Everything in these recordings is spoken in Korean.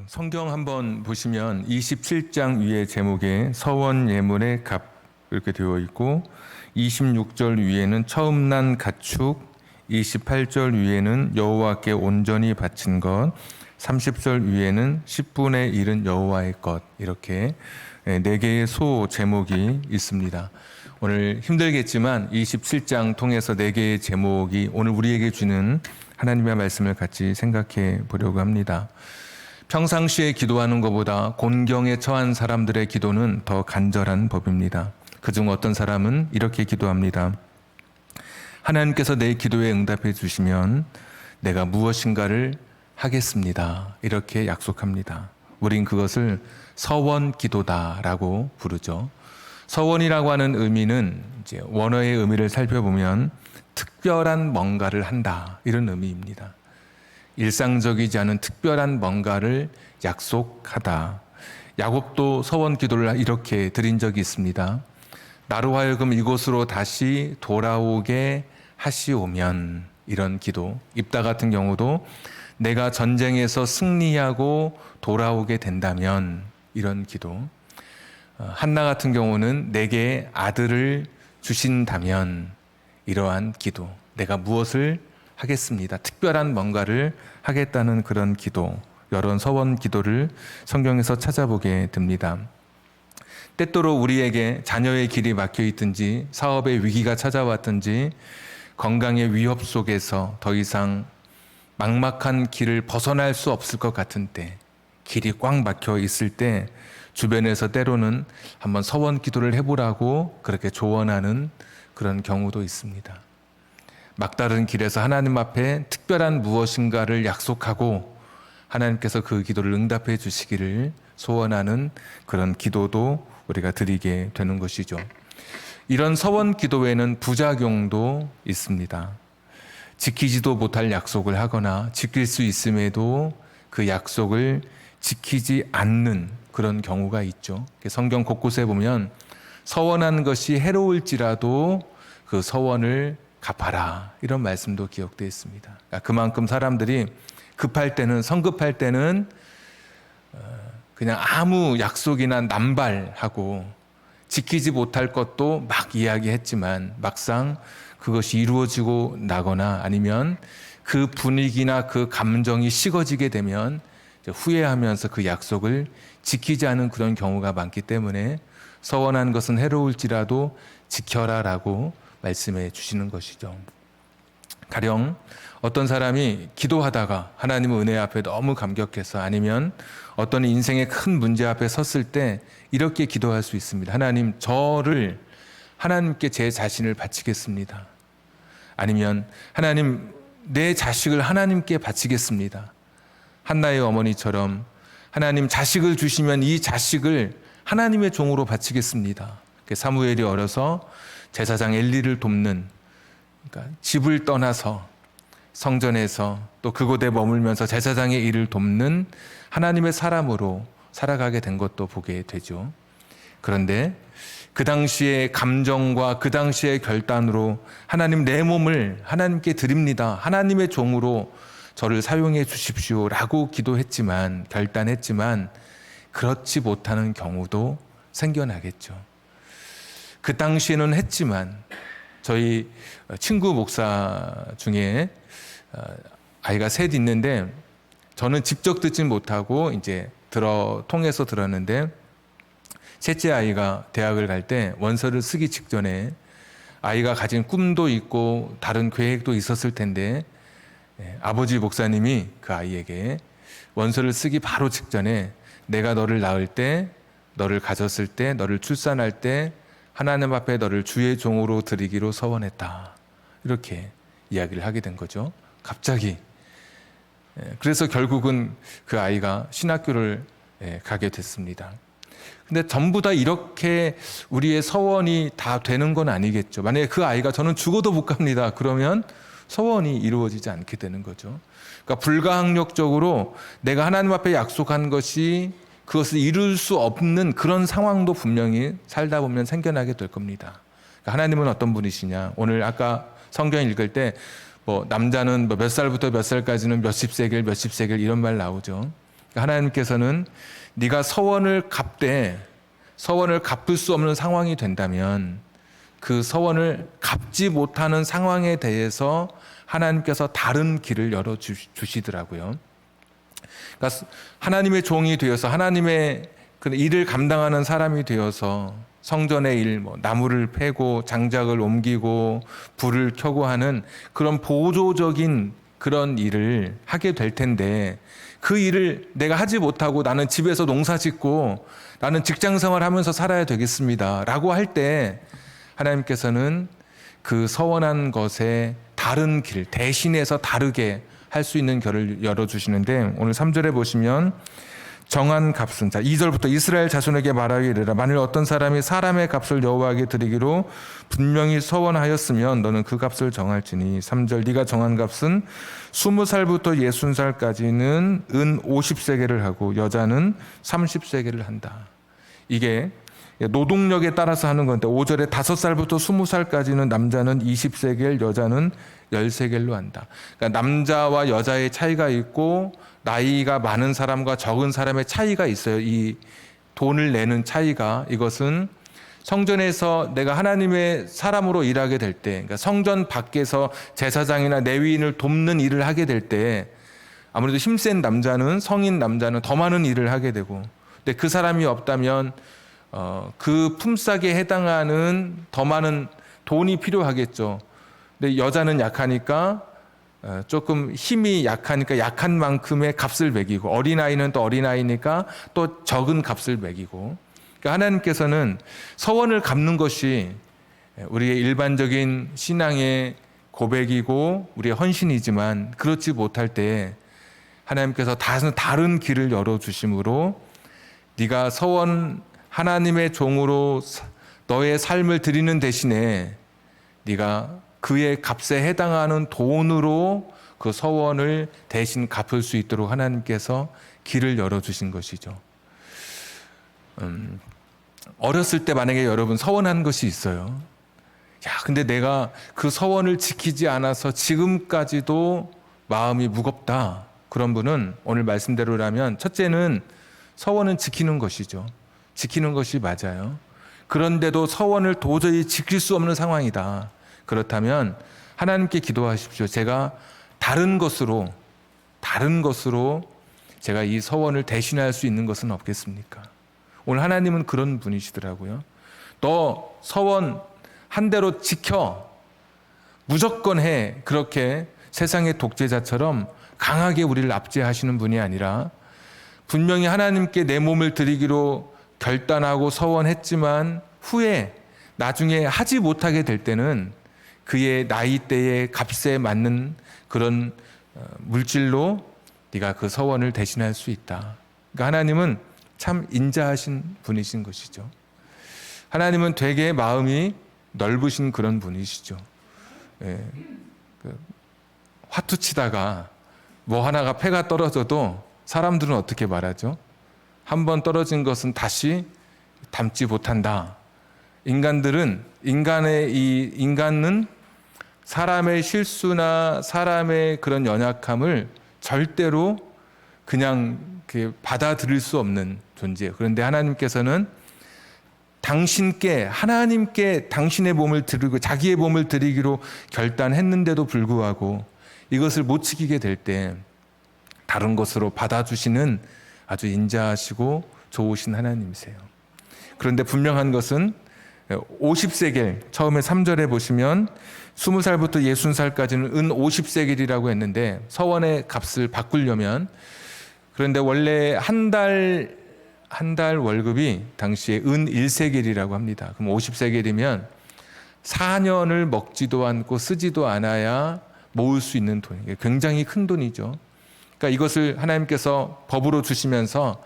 성경 한번 보시면 27장 위에 제목에 서원 예물의 값 이렇게 되어 있고 26절 위에는 처음 난 가축, 28절 위에는 여호와께 온전히 바친 것, 30절 위에는 10분의 1은 여호와의 것, 이렇게 4개의 소 제목이 있습니다. 오늘 힘들겠지만 27장 통해서 4개의 제목이 오늘 우리에게 주는 하나님의 말씀을 같이 생각해 보려고 합니다. 평상시에 기도하는 것보다 곤경에 처한 사람들의 기도는 더 간절한 법입니다. 그중 어떤 사람은 이렇게 기도합니다. 하나님께서 내 기도에 응답해 주시면 내가 무엇인가를 하겠습니다. 이렇게 약속합니다. 우린 그것을 서원 기도다라고 부르죠. 서원이라고 하는 의미는 이제 원어의 의미를 살펴보면 특별한 뭔가를 한다, 이런 의미입니다. 일상적이지 않은 특별한 뭔가를 약속하다. 야곱도 서원 기도를 이렇게 드린 적이 있습니다. 나로 하여금 이곳으로 다시 돌아오게 하시오면, 이런 기도. 입다 같은 경우도 내가 전쟁에서 승리하고 돌아오게 된다면, 이런 기도. 한나 같은 경우는 내게 아들을 주신다면, 이러한 기도. 내가 무엇을 하겠습니다. 특별한 뭔가를 하겠다는 그런 기도, 여러 서원 기도를 성경에서 찾아보게 됩니다. 때때로 우리에게 자녀의 길이 막혀 있든지 사업의 위기가 찾아왔든지 건강의 위협 속에서 더 이상 막막한 길을 벗어날 수 없을 것 같은 때, 길이 꽉 막혀 있을 때 주변에서 때로는 한번 서원 기도를 해보라고 그렇게 조언하는 그런 경우도 있습니다. 막다른 길에서 하나님 앞에 특별한 무엇인가를 약속하고 하나님께서 그 기도를 응답해 주시기를 소원하는 그런 기도도 우리가 드리게 되는 것이죠. 이런 서원 기도에는 부작용도 있습니다. 지키지도 못할 약속을 하거나 지킬 수 있음에도 그 약속을 지키지 않는 그런 경우가 있죠. 성경 곳곳에 보면 서원한 것이 해로울지라도 그 서원을 갚아라, 이런 말씀도 기록되어 있습니다. 그러니까 그만큼 사람들이 급할 때는, 성급할 때는 그냥 아무 약속이나 남발하고 지키지 못할 것도 막 이야기했지만 막상 그것이 이루어지고 나거나 아니면 그 분위기나 그 감정이 식어지게 되면 후회하면서 그 약속을 지키지 않은 그런 경우가 많기 때문에 서원한 것은 해로울지라도 지켜라라고 말씀해 주시는 것이죠. 가령 어떤 사람이 기도하다가 하나님의 은혜 앞에 너무 감격해서, 아니면 어떤 인생의 큰 문제 앞에 섰을 때 이렇게 기도할 수 있습니다. 하나님, 저를 하나님께 제 자신을 바치겠습니다. 아니면 하나님, 내 자식을 하나님께 바치겠습니다. 한나의 어머니처럼 하나님, 자식을 주시면 이 자식을 하나님의 종으로 바치겠습니다. 사무엘이 어려서 제사장 엘리를 돕는, 그러니까 집을 떠나서 성전에서 또 그곳에 머물면서 제사장의 일을 돕는 하나님의 사람으로 살아가게 된 것도 보게 되죠. 그런데 그 당시의 감정과 그 당시의 결단으로 하나님, 내 몸을 하나님께 드립니다. 하나님의 종으로 저를 사용해 주십시오라고 기도했지만, 결단했지만 그렇지 못하는 경우도 생겨나겠죠. 그 당시에는 했지만, 저희 친구 목사 중에 아이가 셋 있는데 저는 직접 듣진 못하고 이제 통해서 들었는데, 셋째 아이가 대학을 갈 때 원서를 쓰기 직전에 아이가 가진 꿈도 있고 다른 계획도 있었을 텐데 아버지 목사님이 그 아이에게 원서를 쓰기 바로 직전에 내가 너를 낳을 때, 너를 가졌을 때, 너를 출산할 때 하나님 앞에 너를 주의 종으로 드리기로 서원했다, 이렇게 이야기를 하게 된 거죠. 갑자기. 그래서 결국은 그 아이가 신학교를 가게 됐습니다. 근데 전부 다 이렇게 우리의 서원이 다 되는 건 아니겠죠. 만약에 그 아이가 저는 죽어도 못 갑니다, 그러면 서원이 이루어지지 않게 되는 거죠. 그러니까 불가항력적으로 내가 하나님 앞에 약속한 것이 그것을 이룰 수 없는 그런 상황도 분명히 살다 보면 생겨나게 될 겁니다. 그러니까 하나님은 어떤 분이시냐. 오늘 아까 성경 읽을 때 남자는 몇 살부터 몇 살까지는 몇십 세겔 이런 말 나오죠. 하나님께서는 네가 서원을 갚되 서원을 갚을 수 없는 상황이 된다면 그 서원을 갚지 못하는 상황에 대해서 하나님께서 다른 길을 열어 주시더라고요. 그러니까 하나님의 종이 되어서 하나님의 그 일을 감당하는 사람이 되어서 성전의 일, 나무를 패고 장작을 옮기고 불을 켜고 하는 그런 보조적인 그런 일을 하게 될 텐데, 그 일을 내가 하지 못하고 나는 집에서 농사 짓고 나는 직장 생활하면서 살아야 되겠습니다 라고 할 때 하나님께서는 그 서원한 것에 다른 길, 대신해서 다르게 할 수 있는 길을 열어주시는데, 오늘 3절에 보시면 정한 값은, 자 2절부터 이스라엘 자손에게 말하기 이르라. 만일 어떤 사람이 사람의 값을 여호와에게 드리기로 분명히 서원하였으면 너는 그 값을 정할지니. 3절 네가 정한 값은 20살부터 60살까지는 은 50세겔을 하고 여자는 30세겔을 한다. 이게 노동력에 따라서 하는 건데, 5절에 5살부터 20살까지는 남자는 20세겔, 여자는 10세겔로 한다. 그러니까 남자와 여자의 차이가 있고 나이가 많은 사람과 적은 사람의 차이가 있어요. 이 돈을 내는 차이가. 이것은 성전에서 내가 하나님의 사람으로 일하게 될 때, 그러니까 성전 밖에서 제사장이나 레위인을 돕는 일을 하게 될 때 아무래도 힘센 남자는, 성인 남자는 더 많은 일을 하게 되고, 근데 그 사람이 없다면 그 품삯에 해당하는 더 많은 돈이 필요하겠죠. 근데 여자는 약하니까 조금 힘이 약하니까 약한 만큼의 값을 매기고, 어린아이는 또 어린아이니까 또 적은 값을 매기고. 그러니까 하나님께서는 서원을 갚는 것이 우리의 일반적인 신앙의 고백이고 우리의 헌신이지만, 그렇지 못할 때 하나님께서 다른 길을 열어주심으로 네가 서원, 하나님의 종으로 너의 삶을 드리는 대신에 네가 그의 값에 해당하는 돈으로 그 서원을 대신 갚을 수 있도록 하나님께서 길을 열어주신 것이죠. 어렸을 때 만약에 여러분 서원한 것이 있어요. 근데 내가 그 서원을 지키지 않아서 지금까지도 마음이 무겁다. 그런 분은 오늘 말씀대로라면, 첫째는 서원은 지키는 것이죠. 지키는 것이 맞아요. 그런데도 서원을 도저히 지킬 수 없는 상황이다. 그렇다면 하나님께 기도하십시오. 제가 다른 것으로 제가 이 서원을 대신할 수 있는 것은 없겠습니까? 오늘 하나님은 그런 분이시더라고요. 너 서원 한 대로 지켜, 무조건 해. 그렇게 세상의 독재자처럼 강하게 우리를 압제하시는 분이 아니라, 분명히 하나님께 내 몸을 드리기로 결단하고 서원했지만 후에 나중에 하지 못하게 될 때는 그의 나이대의 값에 맞는 그런 물질로 네가 그 서원을 대신할 수 있다. 그러니까 하나님은 참 인자하신 분이신 것이죠. 하나님은 되게 마음이 넓으신 그런 분이시죠. 화투 치다가 뭐 하나가 패가 떨어져도 사람들은 어떻게 말하죠? 한 번 떨어진 것은 다시 담지 못한다. 인간은 사람의 실수나 사람의 그런 연약함을 절대로 그냥 받아들일 수 없는 존재예요. 그런데 하나님께서는 하나님께 당신의 몸을 드리고 자기의 몸을 드리기로 결단했는데도 불구하고 이것을 못 지키게 될 때 다른 것으로 받아주시는 아주 인자하시고 좋으신 하나님이세요. 그런데 분명한 것은 50세겔, 처음에 3절에 보시면 20살부터 60살까지는 은 50세겔이라고 했는데 서원의 값을 바꾸려면, 그런데 원래 한 달 월급이 당시에 은 1세겔이라고 합니다. 그럼 50세겔이면 4년을 먹지도 않고 쓰지도 않아야 모을 수 있는 돈이에요. 굉장히 큰 돈이죠. 그러니까 이것을 하나님께서 법으로 주시면서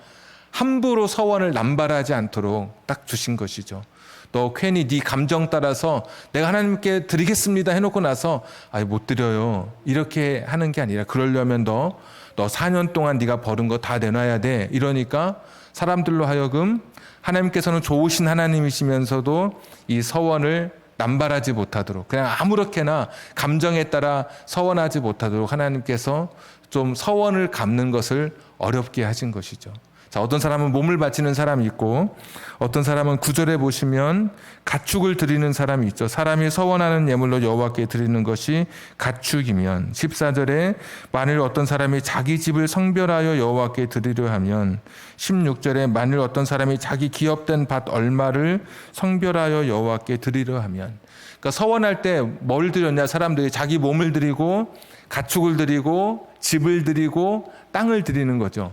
함부로 서원을 남발하지 않도록 딱 주신 것이죠. 너 괜히 네 감정 따라서 내가 하나님께 드리겠습니다 해놓고 나서 못 드려요 이렇게 하는 게 아니라, 그러려면 너 4년 동안 네가 벌은 거 다 내놔야 돼. 이러니까 사람들로 하여금 하나님께서는 좋으신 하나님이시면서도 이 서원을 남발하지 못하도록, 그냥 아무렇게나 감정에 따라 서원하지 못하도록 하나님께서 좀 서원을 갚는 것을 어렵게 하신 것이죠. 자, 어떤 사람은 몸을 바치는 사람이 있고 어떤 사람은 9절에 보시면 가축을 드리는 사람이 있죠. 사람이 서원하는 예물로 여호와께 드리는 것이 가축이면, 14절에 만일 어떤 사람이 자기 집을 성별하여 여호와께 드리려 하면, 16절에 만일 어떤 사람이 자기 기업된 밭 얼마를 성별하여 여호와께 드리려 하면, 그러니까 서원할 때 뭘 드렸냐, 사람들이 자기 몸을 드리고 가축을 드리고 집을 드리고 땅을 드리는 거죠.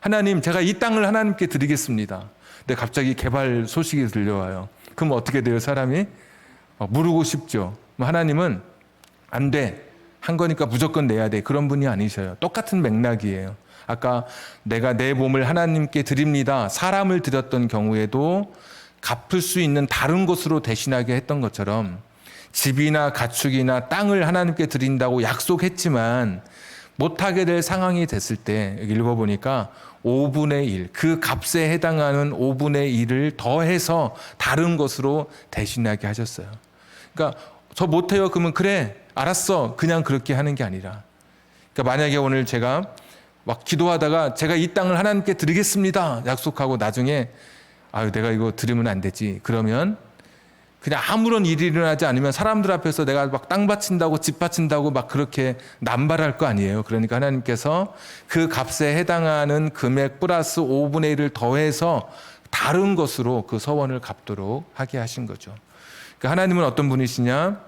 하나님, 제가 이 땅을 하나님께 드리겠습니다. 근데 갑자기 개발 소식이 들려와요. 그럼 어떻게 돼요, 사람이? 물고 싶죠. 하나님은 안 돼, 한 거니까 무조건 내야 돼, 그런 분이 아니셔요. 똑같은 맥락이에요. 아까 내가 내 몸을 하나님께 드립니다, 사람을 드렸던 경우에도 갚을 수 있는 다른 곳으로 대신하게 했던 것처럼 집이나 가축이나 땅을 하나님께 드린다고 약속했지만 못하게 될 상황이 됐을 때, 여기 읽어보니까 5분의 1, 그 값에 해당하는 5분의 1을 더해서 다른 것으로 대신하게 하셨어요. 그러니까 저 못해요, 그러면 그래, 알았어, 그냥 그렇게 하는 게 아니라, 그러니까 만약에 오늘 제가 막 기도하다가 제가 이 땅을 하나님께 드리겠습니다 약속하고 나중에 아유, 내가 이거 드리면 안 되지, 그러면 그냥 아무런 일이 일어나지 않으면 사람들 앞에서 내가 막 땅 바친다고 집 바친다고 막 그렇게 남발할 거 아니에요. 그러니까 하나님께서 그 값에 해당하는 금액 플러스 5분의 1을 더해서 다른 것으로 그 서원을 갚도록 하게 하신 거죠. 그러니까 하나님은 어떤 분이시냐?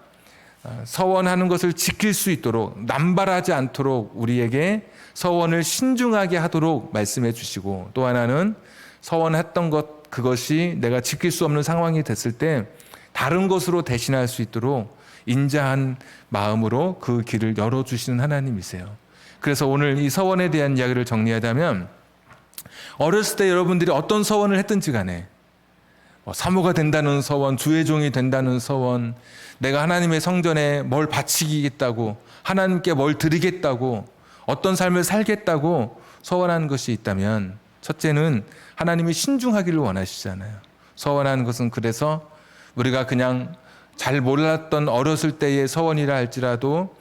서원하는 것을 지킬 수 있도록, 남발하지 않도록 우리에게 서원을 신중하게 하도록 말씀해 주시고, 또 하나는 서원했던 것, 그것이 내가 지킬 수 없는 상황이 됐을 때 다른 것으로 대신할 수 있도록 인자한 마음으로 그 길을 열어주시는 하나님이세요. 그래서 오늘 이 서원에 대한 이야기를 정리하자면, 어렸을 때 여러분들이 어떤 서원을 했든지 간에 사모가 된다는 서원, 주의 종이 된다는 서원, 내가 하나님의 성전에 뭘 바치겠다고, 하나님께 뭘 드리겠다고, 어떤 삶을 살겠다고 서원하는 것이 있다면, 첫째는 하나님이 신중하기를 원하시잖아요. 서원하는 것은 그래서 우리가 그냥 잘 몰랐던 어렸을 때의 서원이라 할지라도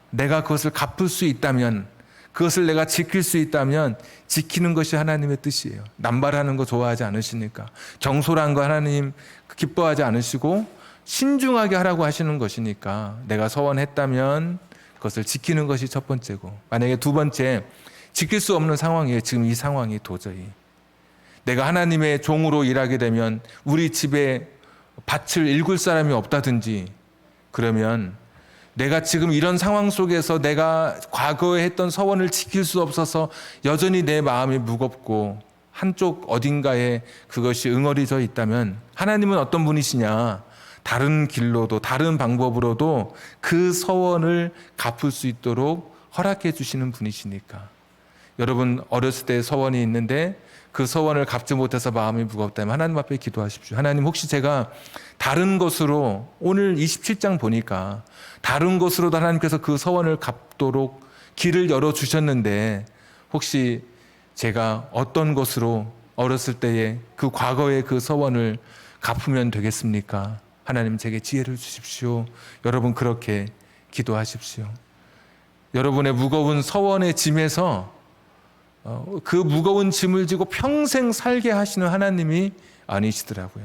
내가 그것을 갚을 수 있다면, 그것을 내가 지킬 수 있다면 지키는 것이 하나님의 뜻이에요. 남발하는 거 좋아하지 않으시니까, 경솔한 거 하나님 기뻐하지 않으시고 신중하게 하라고 하시는 것이니까 내가 서원했다면 그것을 지키는 것이 첫 번째고, 만약에 두 번째, 지킬 수 없는 상황이에요. 지금 이 상황이 도저히 내가 하나님의 종으로 일하게 되면 우리 집에 밭을 일굴 사람이 없다든지, 그러면 내가 지금 이런 상황 속에서 내가 과거에 했던 서원을 지킬 수 없어서 여전히 내 마음이 무겁고 한쪽 어딘가에 그것이 응어리져 있다면, 하나님은 어떤 분이시냐? 다른 길로도 다른 방법으로도 그 서원을 갚을 수 있도록 허락해 주시는 분이시니까. 여러분 어렸을 때 서원이 있는데 그 서원을 갚지 못해서 마음이 무겁다면 하나님 앞에 기도하십시오. 하나님, 혹시 제가 다른 것으로, 오늘 27장 보니까 다른 것으로도 하나님께서 그 서원을 갚도록 길을 열어주셨는데, 혹시 제가 어떤 것으로 어렸을 때의 그 과거의 그 서원을 갚으면 되겠습니까? 하나님, 제게 지혜를 주십시오. 여러분 그렇게 기도하십시오. 여러분의 무거운 서원의 짐에서 그 무거운 짐을 지고 평생 살게 하시는 하나님이 아니시더라고요.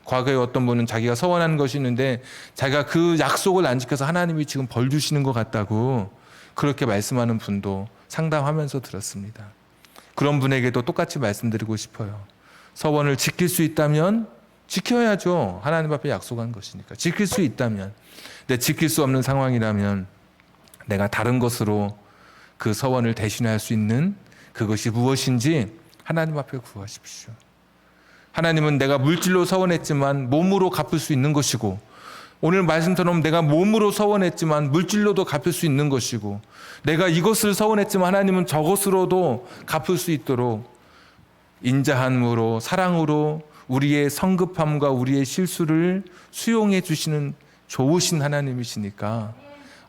과거에 어떤 분은 자기가 서원한 것이 있는데 자기가 그 약속을 안 지켜서 하나님이 지금 벌 주시는 것 같다고 그렇게 말씀하는 분도 상담하면서 들었습니다. 그런 분에게도 똑같이 말씀드리고 싶어요. 서원을 지킬 수 있다면 지켜야죠. 하나님 앞에 약속한 것이니까. 지킬 수 있다면. 근데 지킬 수 없는 상황이라면 내가 다른 것으로 그 서원을 대신할 수 있는 그것이 무엇인지 하나님 앞에 구하십시오. 하나님은 내가 물질로 서원했지만 몸으로 갚을 수 있는 것이고, 오늘 말씀처럼 내가 몸으로 서원했지만 물질로도 갚을 수 있는 것이고, 내가 이것을 서원했지만 하나님은 저것으로도 갚을 수 있도록 인자함으로, 사랑으로 우리의 성급함과 우리의 실수를 수용해 주시는 좋으신 하나님이시니까,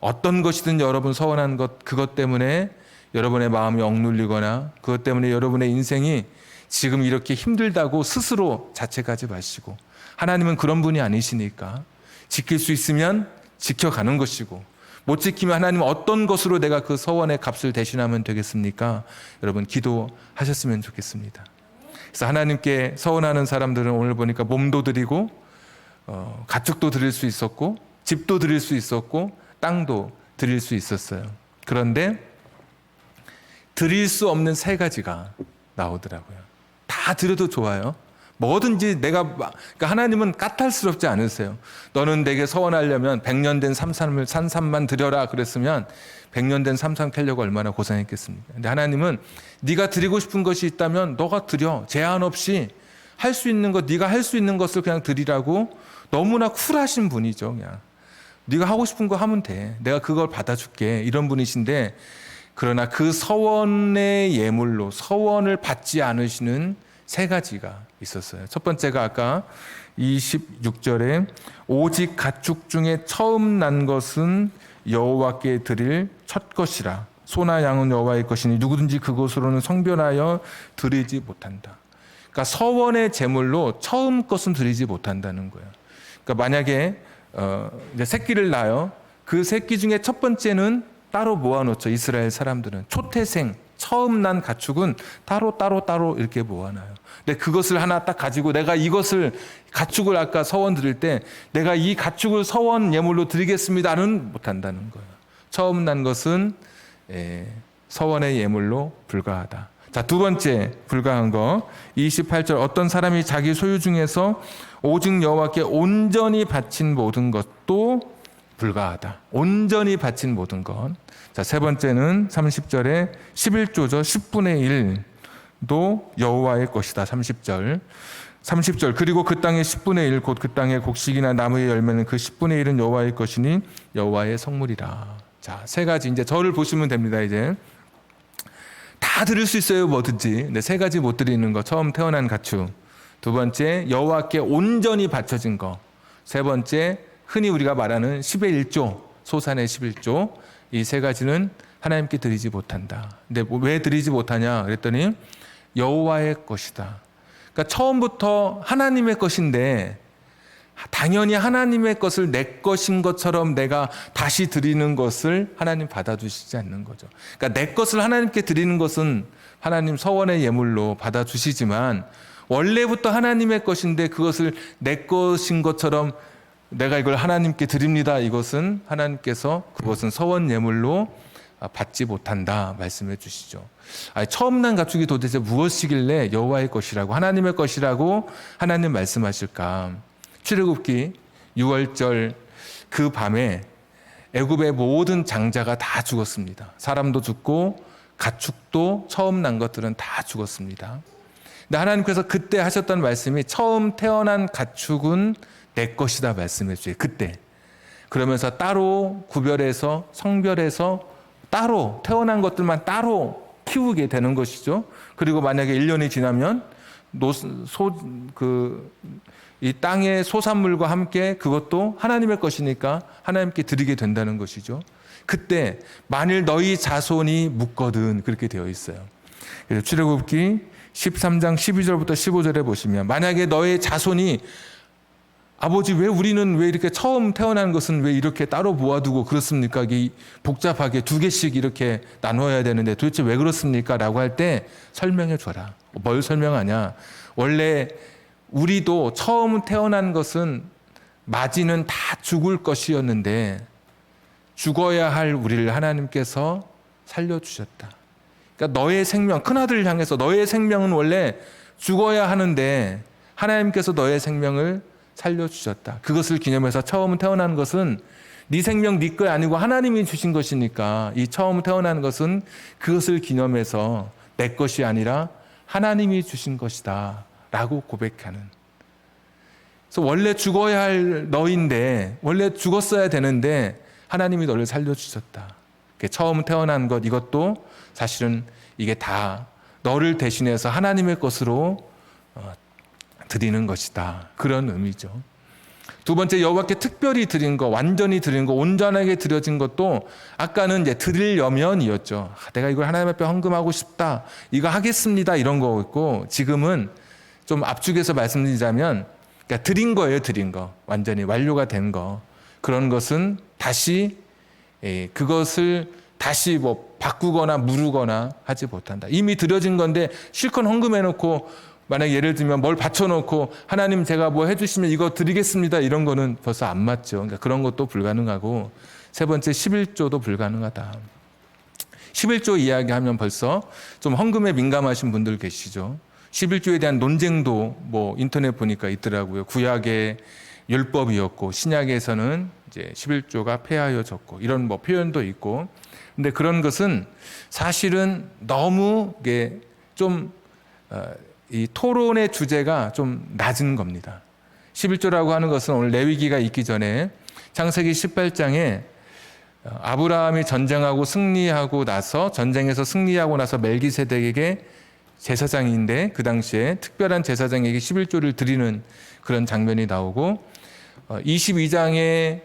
어떤 것이든 여러분 서원한 것, 그것 때문에 여러분의 마음이 억눌리거나 그것 때문에 여러분의 인생이 지금 이렇게 힘들다고 스스로 자책하지 마시고, 하나님은 그런 분이 아니시니까 지킬 수 있으면 지켜가는 것이고, 못 지키면 하나님 어떤 것으로 내가 그 서원의 값을 대신하면 되겠습니까? 여러분 기도하셨으면 좋겠습니다. 그래서 하나님께 서원하는 사람들은 오늘 보니까 몸도 드리고 가축도 드릴 수 있었고 집도 드릴 수 있었고 땅도 드릴 수 있었어요. 그런데 드릴 수 없는 세 가지가 나오더라고요. 다 드려도 좋아요. 뭐든지 그러니까 하나님은 까탈스럽지 않으세요. 너는 내게 서원하려면 100년 된 산삼만 드려라 그랬으면 100년 된 산삼 캐려고 얼마나 고생했겠습니까? 근데 하나님은 네가 드리고 싶은 것이 있다면 너가 드려. 제한 없이 할 수 있는 것, 네가 할 수 있는 것을 그냥 드리라고 너무나 쿨하신 분이죠. 그냥 네가 하고 싶은 거 하면 돼. 내가 그걸 받아줄게. 이런 분이신데, 그러나 그 서원의 예물로 서원을 받지 않으시는 세 가지가 있었어요. 첫 번째가 아까 26절에 오직 가축 중에 처음 난 것은 여호와께 드릴 첫 것이라. 소나 양은 여호와의 것이니 누구든지 그것으로는 성별하여 드리지 못한다. 그러니까 서원의 제물로 처음 것은 드리지 못한다는 거예요. 그러니까 만약에 이제 새끼를 낳아요. 그 새끼 중에 첫 번째는 따로 모아놓죠. 이스라엘 사람들은 초태생 처음 난 가축은 따로 이렇게 모아놔요. 근데 그것을 하나 딱 가지고 내가 이것을 가축을 아까 서원 드릴 때 내가 이 가축을 서원 예물로 드리겠습니다는 못한다는 거예요. 처음 난 것은 서원의 예물로 불과하다. 자, 두 번째 불가한 거 28절 어떤 사람이 자기 소유 중에서 오직 여호와께 온전히 바친 모든 것도 불가하다. 온전히 바친 모든 것. 자, 세 번째는 30절에 11조죠. 10분의 1도 여호와의 것이다. 30절 그리고 그 땅의 10분의 1 곧 그 땅의 곡식이나 나무의 열매는 그 10분의 1은 여호와의 것이니 여호와의 성물이라. 자, 세 가지 이제 저를 보시면 됩니다. 이제 다 드릴 수 있어요. 뭐든지. 근데 세 가지 못 드리는 거. 처음 태어난 가축. 두 번째 여호와께 온전히 바쳐진 거. 세 번째 흔히 우리가 말하는 10의 1조, 소산의 11조. 이 세 가지는 하나님께 드리지 못한다. 근데 왜 드리지 못하냐 그랬더니 여호와의 것이다. 그러니까 처음부터 하나님의 것인데 당연히 하나님의 것을 내 것인 것처럼 내가 다시 드리는 것을 하나님 받아주시지 않는 거죠. 그러니까 내 것을 하나님께 드리는 것은 하나님 서원의 예물로 받아주시지만 원래부터 하나님의 것인데 그것을 내 것인 것처럼 내가 이걸 하나님께 드립니다. 이것은 하나님께서 그것은 서원 예물로 받지 못한다 말씀해 주시죠. 처음 난 가축이 도대체 무엇이길래 여호와의 것이라고 하나님의 것이라고 하나님 말씀하실까? 출애굽기 6월절 그 밤에 애굽의 모든 장자가 다 죽었습니다. 사람도 죽고 가축도 처음 난 것들은 다 죽었습니다. 근데 하나님께서 그때 하셨던 말씀이 처음 태어난 가축은 내 것이다 말씀해 주세요. 그때. 그러면서 따로 구별해서 성별해서 따로 태어난 것들만 따로 키우게 되는 것이죠. 그리고 만약에 1년이 지나면 이 땅의 소산물과 함께 그것도 하나님의 것이니까 하나님께 드리게 된다는 것이죠. 그때 만일 너희 자손이 묻거든 그렇게 되어 있어요. 그래서 출애굽기 13장 12절부터 15절에 보시면 만약에 너의 자손이 아버지 우리는 왜 이렇게 처음 태어난 것은 왜 이렇게 따로 모아두고 그렇습니까? 이게 복잡하게 두 개씩 이렇게 나눠야 되는데 도대체 왜 그렇습니까? 라고 할 때 설명해 줘라. 뭘 설명하냐? 원래 우리도 처음 태어난 것은 맞이는 다 죽을 것이었는데 죽어야 할 우리를 하나님께서 살려주셨다. 그러니까 너의 생명, 큰아들을 향해서 너의 생명은 원래 죽어야 하는데 하나님께서 너의 생명을 살려주셨다. 그것을 기념해서 처음 태어난 것은 네 생명 네 거 아니고 하나님이 주신 것이니까 이 처음 태어난 것은 그것을 기념해서 내 것이 아니라 하나님이 주신 것이다 라고 고백하는. 그래서 원래 죽어야 할 너인데 원래 죽었어야 되는데 하나님이 너를 살려주셨다. 처음 태어난 것 이것도 사실은 이게 다 너를 대신해서 하나님의 것으로 드리는 것이다. 그런 의미죠. 두 번째 여호와께 특별히 드린 거, 완전히 드린 거, 온전하게 드려진 것도 아까는 이제 드리려면이었죠. 내가 이걸 하나님 앞에 헌금하고 싶다. 이거 하겠습니다. 이런 거였고 지금은 좀 압축해서 말씀드리자면 그러니까 드린 거예요. 드린 거. 완전히 완료가 된 거. 그런 것은 다시 그것을 다시 뭐 바꾸거나 무르거나 하지 못한다. 이미 드려진 건데 실컷 헌금해 놓고 만약 예를 들면 뭘 바쳐 놓고 하나님 제가 뭐 해주시면 이거 드리겠습니다. 이런 거는 벌써 안 맞죠. 그러니까 그런 것도 불가능하고 세 번째 11조도 불가능하다. 11조 이야기하면 벌써 좀 헌금에 민감하신 분들 계시죠. 11조에 대한 논쟁도 뭐 인터넷 보니까 있더라고요. 구약의 율법이었고 신약에서는 이제 11조가 폐하여졌고 이런 뭐 표현도 있고. 근데 그런 것은 사실은 너무 이게 좀 이 토론의 주제가 좀 낮은 겁니다. 11조라고 하는 것은 오늘 레위기가 있기 전에 창세기 18장에 아브라함이 전쟁하고 승리하고 나서 전쟁에서 승리하고 나서 멜기세덱에게 제사장인데 그 당시에 특별한 제사장에게 11조를 드리는 그런 장면이 나오고 22장에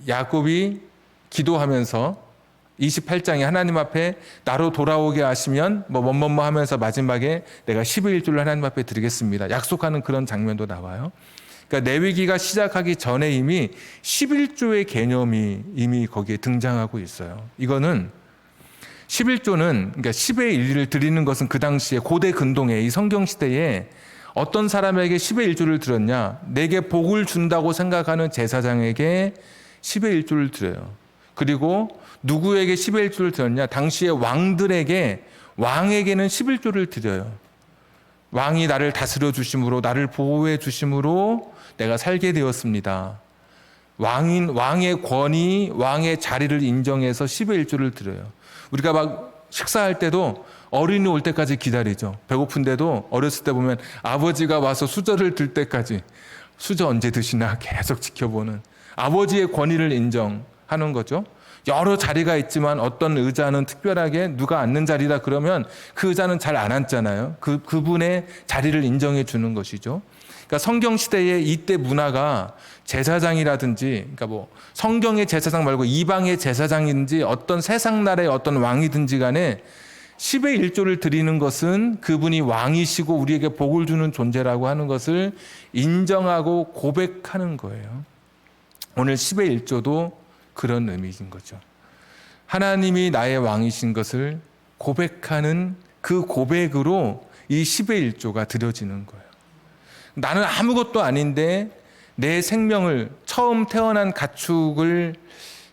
야곱이 기도하면서 28장에 하나님 앞에 나로 돌아오게 하시면 뭐뭐뭐 하면서 마지막에 내가 11조를 하나님 앞에 드리겠습니다. 약속하는 그런 장면도 나와요. 그러니까 레위기가 시작하기 전에 이미 11조의 개념이 이미 거기에 등장하고 있어요. 이거는 11조는 그러니까 10의 1을 드리는 것은 그 당시에 고대 근동에 이 성경 시대에 어떤 사람에게 10의 1조를 드렸냐? 내게 복을 준다고 생각하는 제사장에게 10의 1조를 드려요. 그리고 누구에게 10의 1조를 드렸냐? 당시의 왕들에게 왕에게는 11조를 드려요. 왕이 나를 다스려 주심으로 나를 보호해 주심으로 내가 살게 되었습니다. 왕의 권위, 왕의 자리를 인정해서 10의 1조를 드려요. 우리가 막 식사할 때도 어린이 올 때까지 기다리죠. 배고픈데도 어렸을 때 보면 아버지가 와서 수저를 들 때까지 수저 언제 드시나 계속 지켜보는 아버지의 권위를 인정하는 거죠. 여러 자리가 있지만 어떤 의자는 특별하게 누가 앉는 자리다 그러면 그 의자는 잘 안 앉잖아요. 그분의 자리를 인정해 주는 것이죠. 그러니까 성경 시대의 이때 문화가 제사장이라든지, 그러니까 뭐 성경의 제사장 말고 이방의 제사장인지 어떤 세상 나라의 어떤 왕이든지 간에 10의 1조를 드리는 것은 그분이 왕이시고 우리에게 복을 주는 존재라고 하는 것을 인정하고 고백하는 거예요. 오늘 10의 1조도 그런 의미인 거죠. 하나님이 나의 왕이신 것을 고백하는 그 고백으로 이 10의 1조가 드려지는 거예요. 나는 아무것도 아닌데 내 생명을 처음 태어난 가축을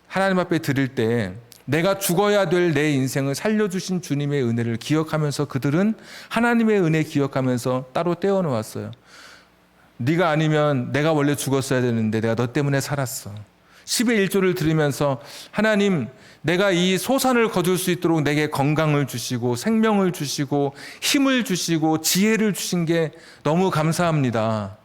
하나님 앞에 드릴 때 내가 죽어야 될 내 인생을 살려주신 주님의 은혜를 기억하면서 그들은 하나님의 은혜 기억하면서 따로 떼어놓았어요. 네가 아니면 내가 원래 죽었어야 되는데 내가 너 때문에 살았어. 10의 1조를 드리면서 하나님 내가 이 소산을 거둘 수 있도록 내게 건강을 주시고 생명을 주시고 힘을 주시고 지혜를 주신 게 너무 감사합니다.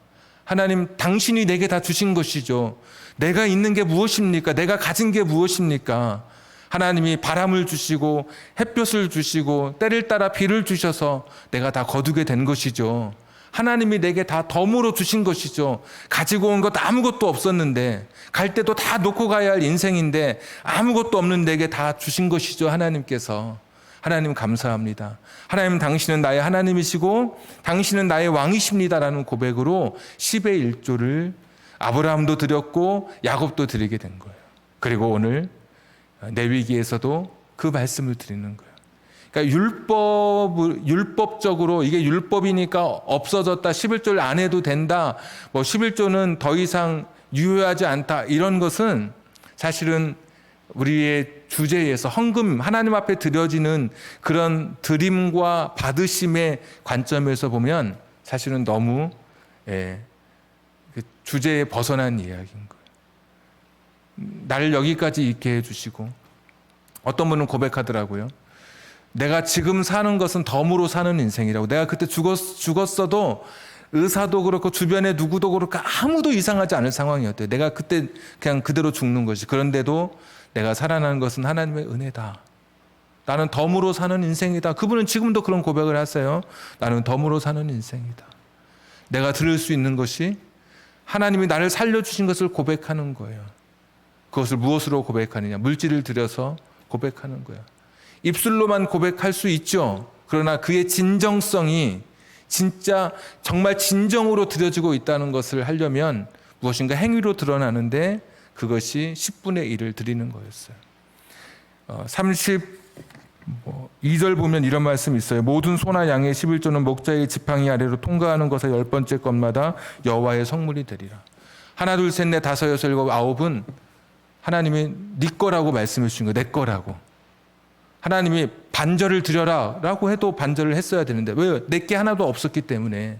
하나님 당신이 내게 다 주신 것이죠. 내가 있는 게 무엇입니까? 내가 가진 게 무엇입니까? 하나님이 바람을 주시고 햇볕을 주시고 때를 따라 비를 주셔서 내가 다 거두게 된 것이죠. 하나님이 내게 다 덤으로 주신 것이죠. 가지고 온 것 아무것도 없었는데 갈 때도 다 놓고 가야 할 인생인데 아무것도 없는 내게 다 주신 것이죠. 하나님께서. 하나님 감사합니다. 하나님 당신은 나의 하나님이시고 당신은 나의 왕이십니다라는 고백으로 10의 1조를 아브라함도 드렸고 야곱도 드리게 된 거예요. 그리고 오늘 레위기에서도 그 말씀을 드리는 거예요. 그러니까 율법적으로 이게 율법이니까 없어졌다. 11조를 안 해도 된다. 뭐 11조는 더 이상 유효하지 않다. 이런 것은 사실은 우리의 주제에서 헌금, 하나님 앞에 드려지는 그런 드림과 받으심의 관점에서 보면 사실은 너무 그 주제에 벗어난 이야기인 거예요. 나를 여기까지 있게 해주시고 어떤 분은 고백하더라고요. 내가 지금 사는 것은 덤으로 사는 인생이라고. 내가 그때 죽었어도 의사도 그렇고 주변에 누구도 그렇고 아무도 이상하지 않을 상황이었대요. 내가 그때 그냥 그대로 죽는 것이. 그런데도 내가 살아나는 것은 하나님의 은혜다. 나는 덤으로 사는 인생이다. 그분은 지금도 그런 고백을 하세요. 나는 덤으로 사는 인생이다. 내가 들을 수 있는 것이 하나님이 나를 살려주신 것을 고백하는 거예요. 그것을 무엇으로 고백하느냐? 물질을 들여서 고백하는 거예요. 입술로만 고백할 수 있죠. 그러나 그의 진정성이 진짜 정말 진정으로 드려지고 있다는 것을 하려면 무엇인가 행위로 드러나는데 그것이 10분의 1을 드리는 거였어요. 32절 보면 이런 말씀이 있어요. 모든 소나 양의 11조는 목자의 지팡이 아래로 통과하는 것의 10번째 것마다 여호와의 성물이 되리라. 하나 둘 셋 넷 다섯 여섯 일곱 아홉은 하나님이 네 거라고 말씀해 주신 거예요. 내 거라고. 하나님이 반절을 드려라 라고 해도 반절을 했어야 되는데 왜? 내게 하나도 없었기 때문에.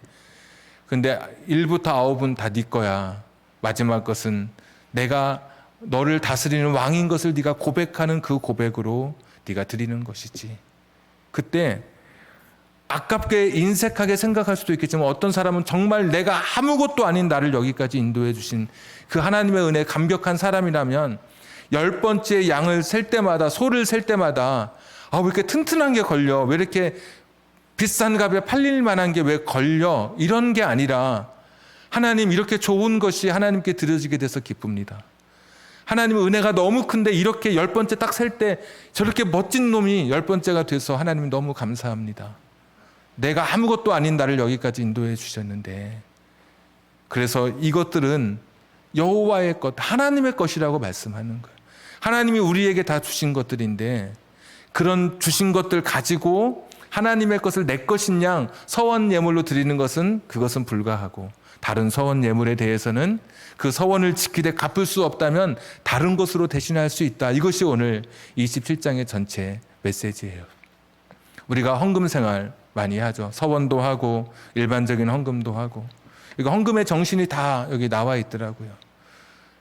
근데 1부터 9은 다 네 거야. 마지막 것은 내가 너를 다스리는 왕인 것을 네가 고백하는 그 고백으로 네가 드리는 것이지. 그때 아깝게 인색하게 생각할 수도 있겠지만 어떤 사람은 정말 내가 아무것도 아닌 나를 여기까지 인도해 주신 그 하나님의 은혜 감격한 사람이라면 10번째 양을 셀 때마다, 소를 셀 때마다 왜 이렇게 튼튼한 게 걸려? 왜 이렇게 비싼 값에 팔릴 만한 게 왜 걸려? 이런 게 아니라 하나님 이렇게 좋은 것이 하나님께 드려지게 돼서 기쁩니다. 하나님의 은혜가 너무 큰데 이렇게 10번째 딱 셀 때 저렇게 멋진 놈이 10번째가 돼서 하나님 너무 감사합니다. 내가 아무것도 아닌 나를 여기까지 인도해 주셨는데, 그래서 이것들은 여호와의 것, 하나님의 것이라고 말씀하는 거예요. 하나님이 우리에게 다 주신 것들인데 그런 주신 것들 가지고 하나님의 것을 내 것인 양 서원 예물로 드리는 것은 그것은 불가하고, 다른 서원 예물에 대해서는 그 서원을 지키되 갚을 수 없다면 다른 것으로 대신할 수 있다. 이것이 오늘 27장의 전체 메시지예요. 우리가 헌금 생활 많이 하죠. 서원도 하고 일반적인 헌금도 하고. 이거 헌금의 정신이 다 여기 나와 있더라고요.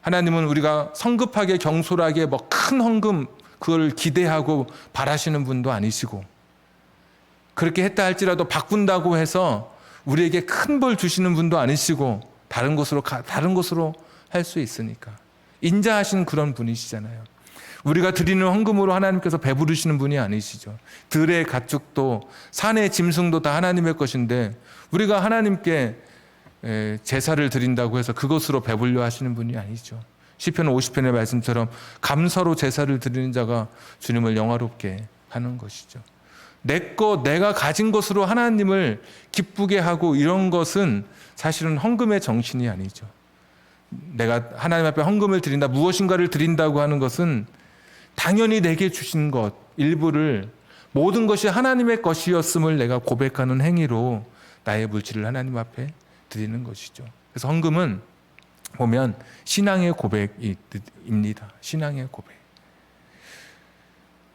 하나님은 우리가 성급하게 경솔하게 뭐 큰 헌금 그걸 기대하고 바라시는 분도 아니시고, 그렇게 했다 할지라도 바꾼다고 해서 우리에게 큰 벌 주시는 분도 아니시고 다른 곳으로 할 수 있으니까 인자하신 그런 분이시잖아요. 우리가 드리는 헌금으로 하나님께서 배부르시는 분이 아니시죠. 들의 가축도 산의 짐승도 다 하나님의 것인데 우리가 하나님께 제사를 드린다고 해서 그것으로 배불려 하시는 분이 아니죠. 시편 50편의 말씀처럼 감사로 제사를 드리는 자가 주님을 영화롭게 하는 것이죠. 내가 가진 것으로 하나님을 기쁘게 하고 이런 것은 사실은 헌금의 정신이 아니죠. 내가 하나님 앞에 헌금을 드린다, 무엇인가를 드린다고 하는 것은 당연히 내게 주신 것 일부를, 모든 것이 하나님의 것이었음을 내가 고백하는 행위로 나의 물질을 하나님 앞에 드리는 것이죠. 그래서 헌금은 보면 신앙의 고백입니다. 신앙의 고백.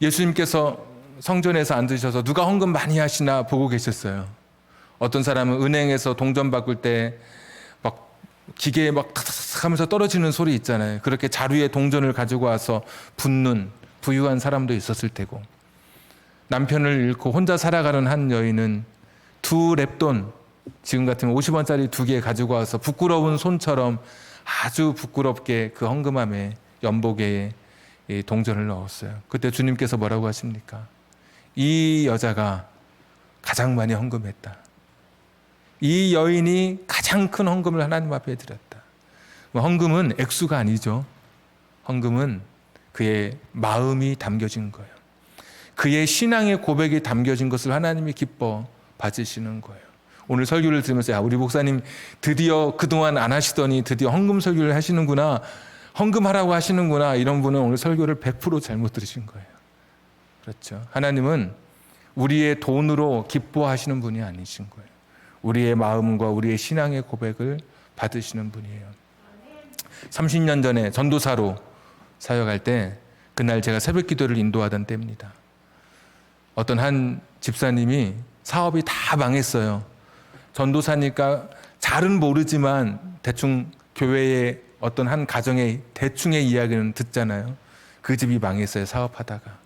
예수님께서 성전에서 앉으셔서 누가 헌금 많이 하시나 보고 계셨어요. 어떤 사람은 은행에서 동전 바꿀 때 막 기계에 막 탁탁탁 하면서 떨어지는 소리 있잖아요. 그렇게 자루에 동전을 가지고 와서 붓는 부유한 사람도 있었을 테고, 남편을 잃고 혼자 살아가는 한 여인은 2렙돈, 지금 같으면 50원짜리 2개 가지고 와서 부끄러운 손처럼 아주 부끄럽게 그 헌금함에 연복에 동전을 넣었어요. 그때 주님께서 뭐라고 하십니까? 이 여자가 가장 많이 헌금했다. 이 여인이 가장 큰 헌금을 하나님 앞에 드렸다. 헌금은 액수가 아니죠. 헌금은 그의 마음이 담겨진 거예요. 그의 신앙의 고백이 담겨진 것을 하나님이 기뻐 받으시는 거예요. 오늘 설교를 들으면서 우리 목사님 드디어 그동안 안 하시더니 드디어 헌금 설교를 하시는구나, 헌금하라고 하시는구나, 이런 분은 오늘 설교를 100% 잘못 들으신 거예요. 그렇죠. 하나님은 우리의 돈으로 기뻐하시는 분이 아니신 거예요. 우리의 마음과 우리의 신앙의 고백을 받으시는 분이에요. 30년 전에 전도사로 사역할 때, 그날 제가 새벽 기도를 인도하던 때입니다. 어떤 한 집사님이 사업이 다 망했어요. 전도사니까 잘은 모르지만 대충 교회의 어떤 한 가정의 대충의 이야기는 듣잖아요. 그 집이 망했어요. 사업하다가.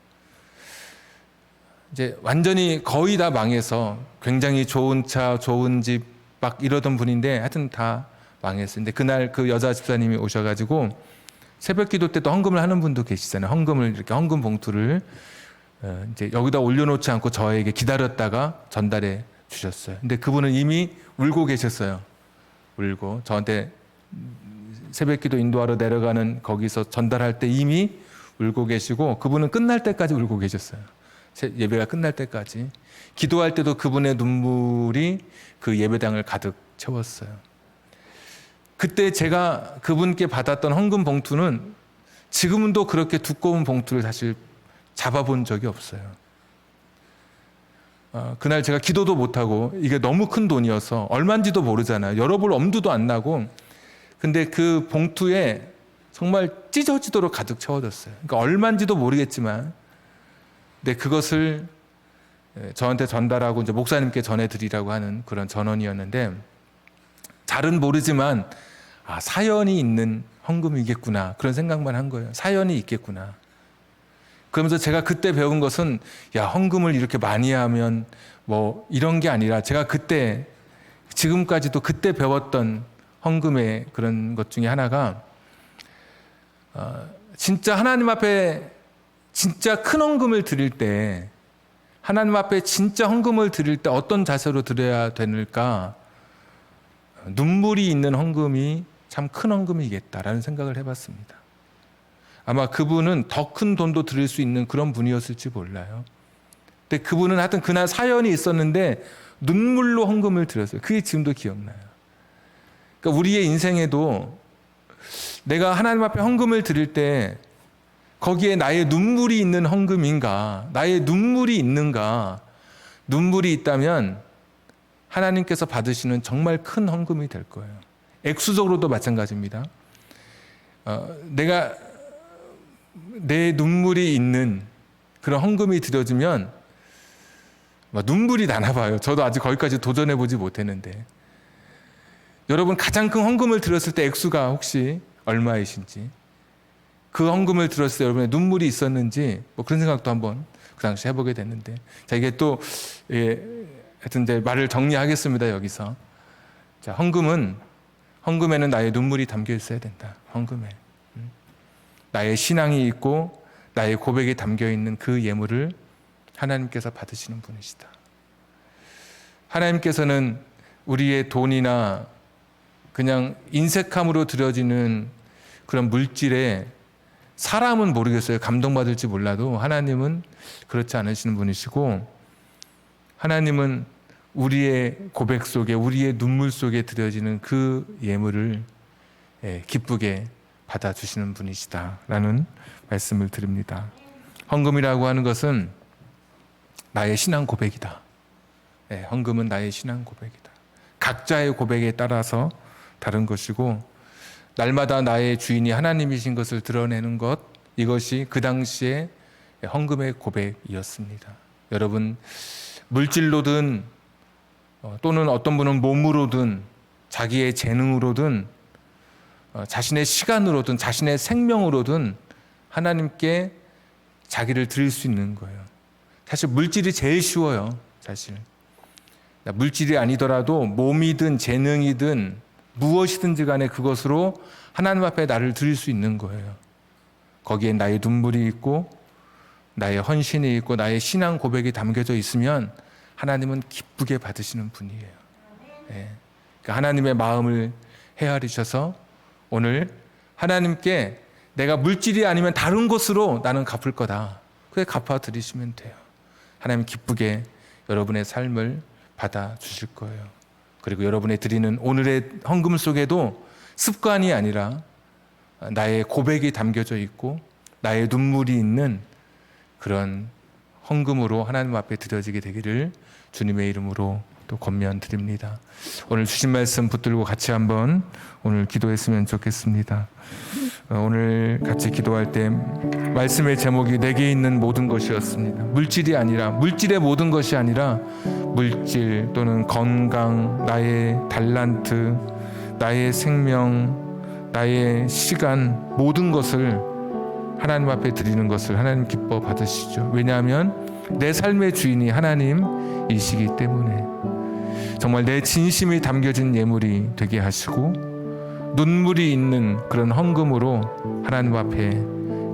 이제 완전히 거의 다 망해서 굉장히 좋은 차, 좋은 집 막 이러던 분인데 하여튼 다 망했어요. 근데 그날 그 여자 집사님이 오셔가지고 새벽 기도 때도 헌금을 하는 분도 계시잖아요. 헌금을 이렇게 헌금 봉투를 이제 여기다 올려놓지 않고 저에게 기다렸다가 전달해 주셨어요. 근데 그분은 이미 울고 계셨어요. 울고 저한테 새벽 기도 인도하러 내려가는 거기서 전달할 때 이미 울고 계시고, 그분은 끝날 때까지 울고 계셨어요. 예배가 끝날 때까지 기도할 때도 그분의 눈물이 그 예배당을 가득 채웠어요. 그때 제가 그분께 받았던 헌금 봉투는 지금도 그렇게 두꺼운 봉투를 사실 잡아본 적이 없어요. 그날 제가 기도도 못하고 이게 너무 큰 돈이어서 얼마인지도 모르잖아요. 열어볼 엄두도 안 나고, 근데 그 봉투에 정말 찢어지도록 가득 채워졌어요. 그러니까 얼마인지도 모르겠지만, 근데 그것을 저한테 전달하고 이제 목사님께 전해드리라고 하는 그런 전원이었는데, 잘은 모르지만 사연이 있는 헌금이겠구나, 그런 생각만 한 거예요. 사연이 있겠구나. 그러면서 제가 그때 배운 것은, 헌금을 이렇게 많이 하면 뭐 이런 게 아니라, 제가 그때 지금까지도 그때 배웠던 헌금의 그런 것 중에 하나가, 진짜 하나님 앞에 진짜 큰 헌금을 드릴 때, 하나님 앞에 진짜 헌금을 드릴 때 어떤 자세로 드려야 되는가, 눈물이 있는 헌금이 참 큰 헌금이겠다라는 생각을 해봤습니다. 아마 그분은 더 큰 돈도 드릴 수 있는 그런 분이었을지 몰라요. 근데 그분은 하여튼 그날 사연이 있었는데 눈물로 헌금을 드렸어요. 그게 지금도 기억나요. 그러니까 우리의 인생에도 내가 하나님 앞에 헌금을 드릴 때 거기에 나의 눈물이 있는 헌금인가, 나의 눈물이 있는가, 눈물이 있다면 하나님께서 받으시는 정말 큰 헌금이 될 거예요. 액수적으로도 마찬가지입니다. 내가 내 눈물이 있는 그런 헌금이 드려지면 눈물이 나나 봐요. 저도 아직 거기까지 도전해 보지 못했는데, 여러분 가장 큰 헌금을 드렸을 때 액수가 혹시 얼마이신지, 그 헌금을 들었을 때 여러분의 눈물이 있었는지, 그런 생각도 한번 그 당시 해보게 됐는데, 자, 이게 또 하여튼 이제 말을 정리하겠습니다. 여기서, 자, 헌금에는 나의 눈물이 담겨 있어야 된다. 헌금에 나의 신앙이 있고 나의 고백이 담겨 있는 그 예물을 하나님께서 받으시는 분이시다. 하나님께서는 우리의 돈이나 그냥 인색함으로 드려지는 그런 물질에, 사람은 모르겠어요. 감동받을지 몰라도 하나님은 그렇지 않으시는 분이시고, 하나님은 우리의 고백 속에, 우리의 눈물 속에 드려지는 그 예물을 기쁘게 받아주시는 분이시다라는 말씀을 드립니다. 헌금이라고 하는 것은 나의 신앙 고백이다. 헌금은 나의 신앙 고백이다. 각자의 고백에 따라서 다른 것이고, 날마다 나의 주인이 하나님이신 것을 드러내는 것, 이것이 그 당시에 헌금의 고백이었습니다. 여러분, 물질로든 또는 어떤 분은 몸으로든 자기의 재능으로든 자신의 시간으로든 자신의 생명으로든 하나님께 자기를 드릴 수 있는 거예요. 사실 물질이 제일 쉬워요. 사실 물질이 아니더라도 몸이든 재능이든 무엇이든지 간에 그것으로 하나님 앞에 나를 드릴 수 있는 거예요. 거기에 나의 눈물이 있고 나의 헌신이 있고 나의 신앙 고백이 담겨져 있으면 하나님은 기쁘게 받으시는 분이에요. 그러니까 하나님의 마음을 헤아리셔서 오늘 하나님께 내가 물질이 아니면 다른 것으로 나는 갚을 거다, 그게 갚아드리시면 돼요. 하나님 기쁘게 여러분의 삶을 받아주실 거예요. 그리고 여러분이 드리는 오늘의 헌금 속에도 습관이 아니라 나의 고백이 담겨져 있고 나의 눈물이 있는 그런 헌금으로 하나님 앞에 드려지게 되기를 주님의 이름으로 또 권면드립니다. 오늘 주신 말씀 붙들고 같이 한번 오늘 기도했으면 좋겠습니다. 오늘 같이 기도할 때 말씀의 제목이 내게 있는 모든 것이었습니다. 물질이 아니라, 물질의 모든 것이 아니라 물질 또는 건강, 나의 달란트, 나의 생명, 나의 시간, 모든 것을 하나님 앞에 드리는 것을 하나님 기뻐 받으시죠. 왜냐하면 내 삶의 주인이 하나님이시기 때문에 정말 내 진심이 담겨진 예물이 되게 하시고 눈물이 있는 그런 헌금으로 하나님 앞에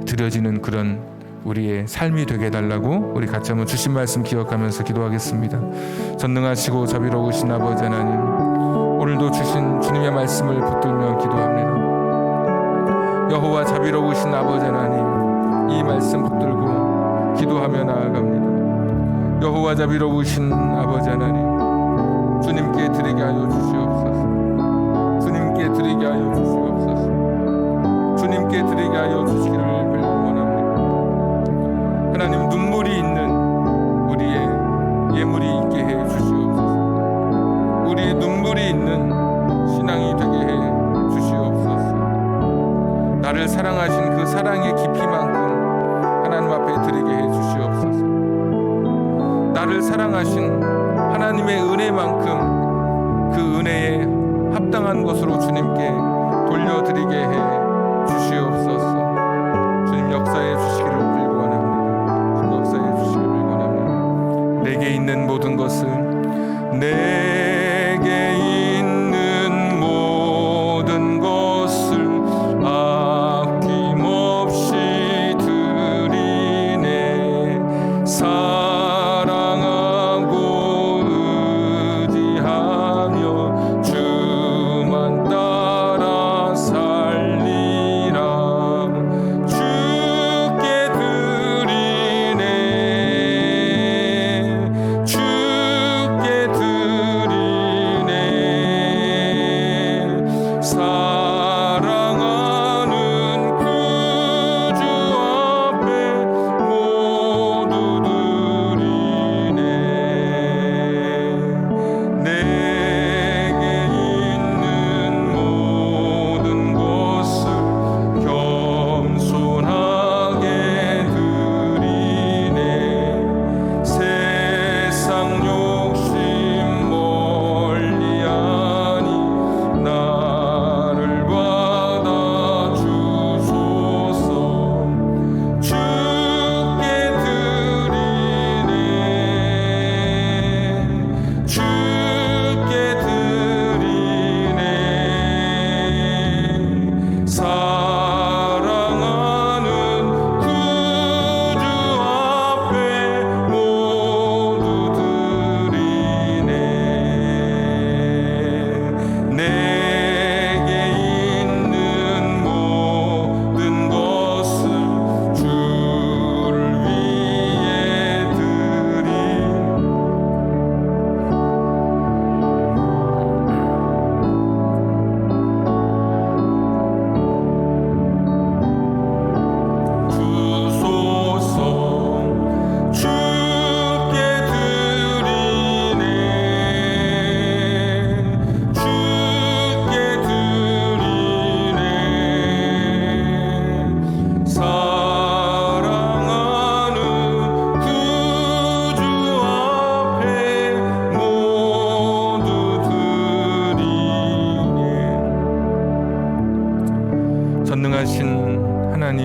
드려지는 그런 우리의 삶이 되게 해달라고 우리 같이 한번 주신 말씀 기억하면서 기도하겠습니다. 전능하시고 자비로우신 아버지 하나님, 오늘도 주신 주님의 말씀을 붙들며 기도합니다. 여호와 자비로우신 아버지 하나님, 이 말씀 붙들고 기도하며 나아갑니다. 여호와 자비로우신 아버지 하나님, 주님께 드리게 하여 주시옵소서. 주님께 드리게 하여 주시옵소서. 주님께 드리게 하여 주시기를 원합니다. 하나님, 눈물이 있는 우리의 예물이 있게 해 주시옵소서. 우리의 눈물이 있는 신앙이 되게 해 주시옵소서. 나를 사랑하신 그 사랑의 깊이만큼 하나님 앞에 드리게 해 주시옵소서. 나를 사랑하신 하나님의 은혜만큼 그 은혜에 합당한 것으로 주님께 돌려드리게 해 주시옵소서. 주님 역사해 주시기를 빌고원합니다. 주님 역사해 주시기를 빌고원합니다. 내게 있는 모든 것을, 내게 있는 모든 것을 아낌없이 드리네. 사랑하고 의지하며 주만 따라 살리라. 주께 드리네. 주께 드리네. 사랑하는 그 주 앞에 모두 드리네. 내게 있는 모든 것을 겸손하게 드리네. 세상 욕심 멀리하니 나를 받아 주소서. 주께 드리네. 주께 드리네. 사랑하는 그 주 앞에 모두 드리네. 내게 있는 모든 것을 주를 위해 드리. 주소서. 주께 드리네. 주께 드리네. 사랑하는 그 주 앞에 모두 드리네. 전능하신 하나님,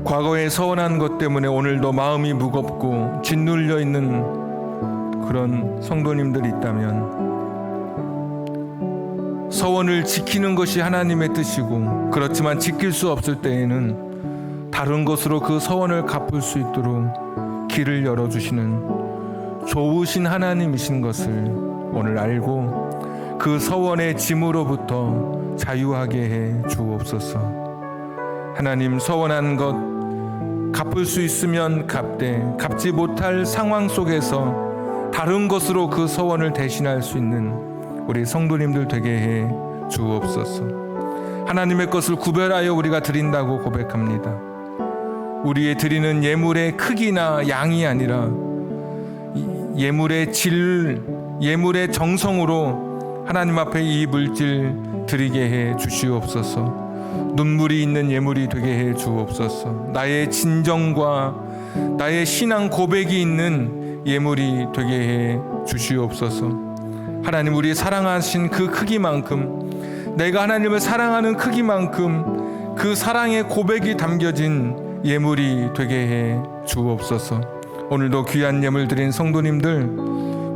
과거에 서운한 것 때문에 오늘도 마음이 무겁고 짓눌려 있는 그런 성도님들이 있다면, 서원을 지키는 것이 하나님의 뜻이고, 그렇지만 지킬 수 없을 때에는 다른 것으로 그 서원을 갚을 수 있도록 길을 열어주시는 좋으신 하나님이신 것을 오늘 알고 그 서원의 짐으로부터 자유하게 해 주옵소서. 하나님, 서원한 것 갚을 수 있으면 갚되, 갚지 못할 상황 속에서 다른 것으로 그 서원을 대신할 수 있는 우리 성도님들 되게 해 주옵소서. 하나님의 것을 구별하여 우리가 드린다고 고백합니다. 우리의 드리는 예물의 크기나 양이 아니라 예물의 질, 예물의 정성으로 하나님 앞에 이 물질 드리게 해 주시옵소서. 눈물이 있는 예물이 되게 해 주옵소서. 나의 진정과 나의 신앙 고백이 있는 예물이 되게 해 주시옵소서. 하나님, 우리 사랑하신 그 크기만큼, 내가 하나님을 사랑하는 크기만큼 그 사랑의 고백이 담겨진 예물이 되게 해 주옵소서. 오늘도 귀한 예물 드린 성도님들,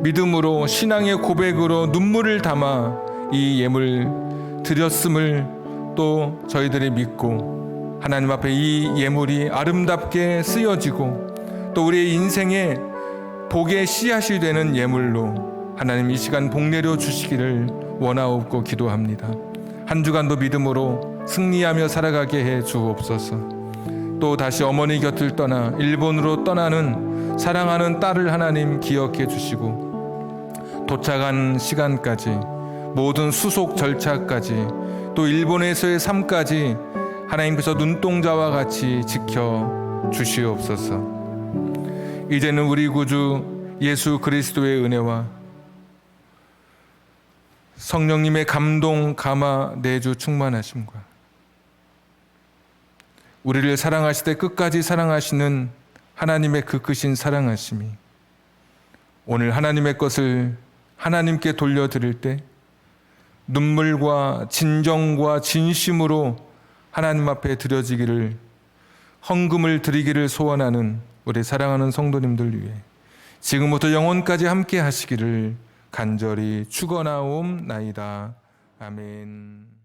믿음으로 신앙의 고백으로 눈물을 담아 이 예물 드렸음을 또 저희들이 믿고, 하나님 앞에 이 예물이 아름답게 쓰여지고 또 우리의 인생에 복의 씨앗이 되는 예물로 하나님 이 시간 복 내려 주시기를 원하옵고 기도합니다. 한 주간도 믿음으로 승리하며 살아가게 해 주옵소서. 또 다시 어머니 곁을 떠나 일본으로 떠나는 사랑하는 딸을 하나님 기억해 주시고, 도착한 시간까지 모든 수속 절차까지 또 일본에서의 삶까지 하나님께서 눈동자와 같이 지켜 주시옵소서. 이제는 우리 구주 예수 그리스도의 은혜와 성령님의 감동, 감화, 내주 충만하심과 우리를 사랑하시되 끝까지 사랑하시는 하나님의 그 크신 사랑하심이 오늘 하나님의 것을 하나님께 돌려드릴 때 눈물과 진정과 진심으로 하나님 앞에 드려지기를, 헌금을 드리기를 소원하는 우리 사랑하는 성도님들 위해 지금부터 영원까지 함께 하시기를 간절히 축원하옵나이다. 아멘.